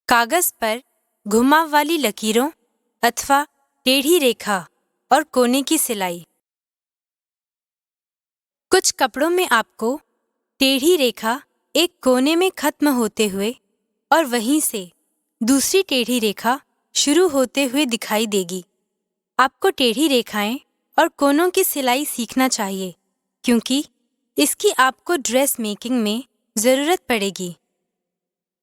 कागज पर घुमाव वाली लकीरों अथवा टेढ़ी रेखा और कोने की सिलाई। कुछ कपड़ों में आपको टेढ़ी रेखा एक कोने में खत्म होते हुए और वहीं से दूसरी टेढ़ी रेखा शुरू होते हुए दिखाई देगी। आपको टेढ़ी रेखाएं और कोनों की सिलाई सीखना चाहिए क्योंकि इसकी आपको ड्रेस मेकिंग में ज़रूरत पड़ेगी।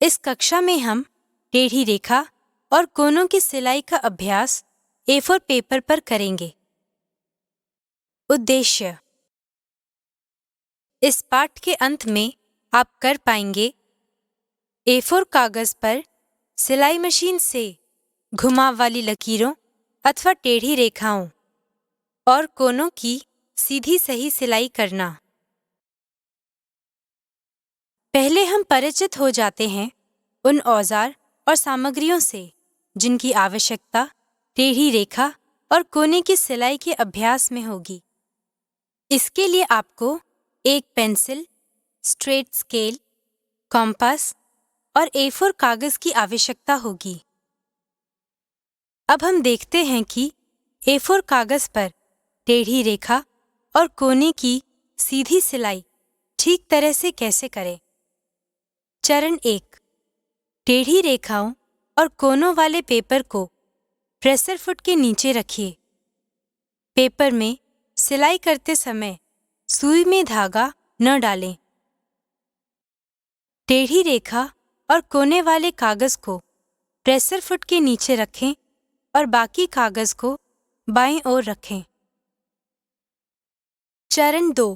इस कक्षा में हम टेढ़ी रेखा और कोनों की सिलाई का अभ्यास A4 पेपर पर करेंगे। उद्देश्य: इस पाठ के अंत में आप कर पाएंगे A4 कागज पर सिलाई मशीन से घुमाव वाली लकीरों अथवा टेढ़ी रेखाओं और कोनों की सीधी सही सिलाई करना। पहले हम परिचित हो जाते हैं उन औजार और सामग्रियों से जिनकी आवश्यकता टेढ़ी रेखा और कोने की सिलाई के अभ्यास में होगी। इसके लिए आपको एक पेंसिल, स्ट्रेट स्केल, कॉम्पास और A4 कागज की आवश्यकता होगी। अब हम देखते हैं कि A4 कागज पर टेढ़ी रेखा और कोने की सीधी सिलाई ठीक तरह से कैसे करें। चरण 1: टेढ़ी रेखाओं और कोनों वाले पेपर को प्रेसर फुट के नीचे रखिए। पेपर में सिलाई करते समय सुई में धागा न डालें। टेढ़ी रेखा और कोने वाले कागज को प्रेसर फुट के नीचे रखें और बाकी कागज को बाईं ओर रखें। चरण 2: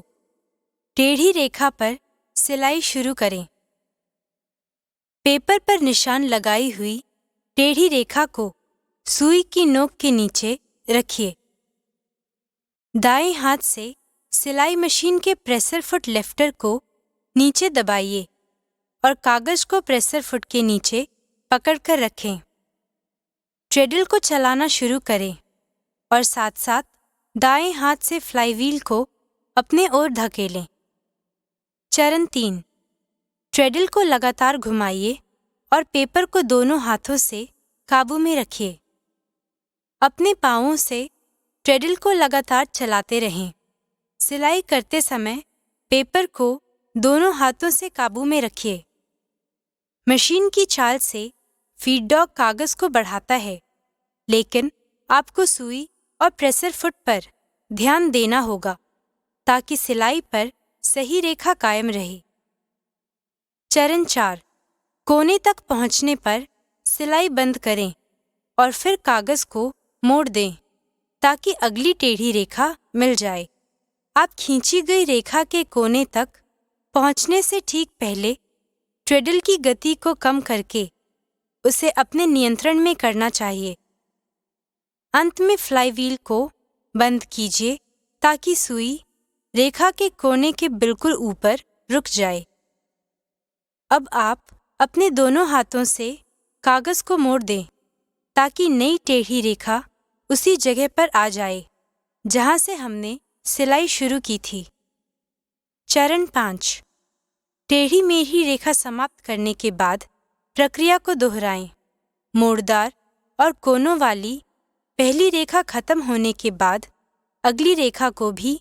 टेढ़ी रेखा पर सिलाई शुरू करें। पेपर पर निशान लगाई हुई टेढ़ी रेखा को सुई की नोक के नीचे रखिए। दाएं हाथ से सिलाई मशीन के प्रेसर फुट लिफ्टर को नीचे दबाइए और कागज को प्रेसर फुट के नीचे पकड़कर रखें। ट्रेडल को चलाना शुरू करें और साथ-साथ दाएं हाथ से फ्लाईव्हील को अपने ओर धकेलें। चरण 3: ट्रेडल को लगातार घुमाइए और पेपर को दोनों हाथों से काबू में रखिए। अपने पांवों से ट्रेडल को लगातार चलाते रहें। सिलाई करते समय पेपर को दोनों हाथों से काबू में रखिए। मशीन की चाल से फीड डॉग कागज को बढ़ाता है, लेकिन आपको सुई और प्रेसर फुट पर ध्यान देना होगा ताकि सिलाई पर सही रेखा कायम रहे। चरण 4: कोने तक पहुंचने पर सिलाई बंद करें और फिर कागज को मोड़ दें ताकि अगली टेढ़ी रेखा मिल जाए। आप खींची गई रेखा के कोने तक पहुंचने से ठीक पहले ट्रेडल की गति को कम करके उसे अपने नियंत्रण में करना चाहिए। अंत में फ्लाईव्हील को बंद कीजिए ताकि सुई रेखा के कोने के बिल्कुल ऊपर रुक जाए। अब आप अपने दोनों हाथों से कागज को मोड़ दें ताकि नई टेढ़ी रेखा उसी जगह पर आ जाए जहां से हमने सिलाई शुरू की थी। चरण 5: टेढ़ी मेढ़ी रेखा समाप्त करने के बाद प्रक्रिया को दोहराएं। मोड़दार और कोनों वाली पहली रेखा खत्म होने के बाद अगली रेखा को भी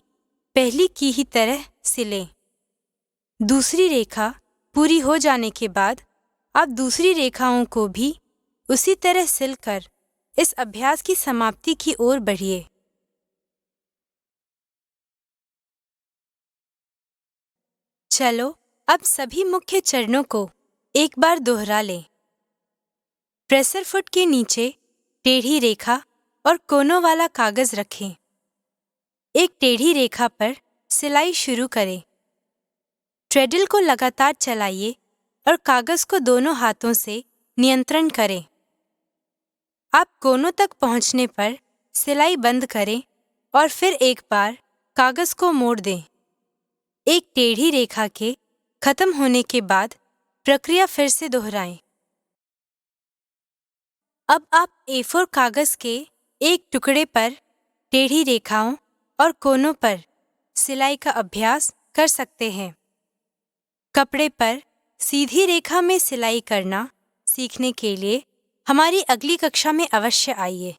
पहली की ही तरह सिलें। दूसरी रेखा पूरी हो जाने के बाद आप दूसरी रेखाओं को भी उसी तरह सिलकर इस अभ्यास की समाप्ति की ओर बढ़िए। चलो अब सभी मुख्य चरणों को एक बार दोहरा लें। प्रेसर फुट के नीचे टेढ़ी रेखा और कोनों वाला कागज रखें। एक टेढ़ी रेखा पर सिलाई शुरू करें। ट्रेडल को लगातार चलाइए और कागज को दोनों हाथों से नियंत्रण करें। आप कोनों तक पहुंचने पर सिलाई बंद करें और फिर एक बार कागज को मोड़ दें। एक टेढ़ी रेखा के खत्म होने के बाद प्रक्रिया फिर से दोहराएं। अब आप A4 कागज के एक टुकड़े पर टेढ़ी रेखाओं और कोनों पर सिलाई का अभ्यास कर सकते हैं। कपड़े पर सीधी रेखा में सिलाई करना सीखने के लिए हमारी अगली कक्षा में अवश्य आइए।